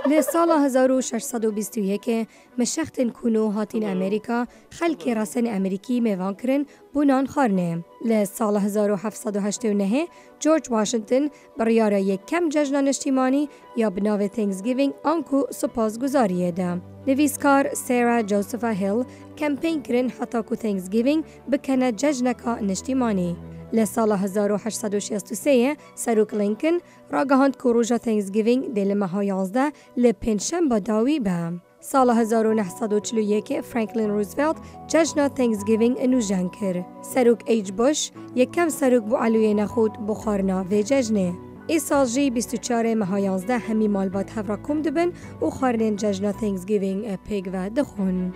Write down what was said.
لسال 1621 مشختن کونو هاتین امریکا خلک راسن امریکی میوان کرن بونان خارنه. لسال 1789 جورج واشنطن بریار یک کم جشن اجتماعی یا بناو تhanksgiving آنکو سوپاسگوزاری ده. نویسکار سارا جوزفا هیل کمپین کرن حتی کو تhanksgiving بکنه جشنکا اجتماعی. لسال 1863 سروک لینکن راگهاند که روژا تhanksgiving دل ماه 11 لپنجشنبه داوی به. سال 1941 فرانکلین روزولت جشن تhanksgiving انوژن کرد. سروک ایج بوش یکم سروک بو علوی نخود بخارنا و جشنه. ای سال جی 24 ماه 11 همی مالبات هفرا کم دبن و خارنین جشن تhanksgiving پیگ و دخون.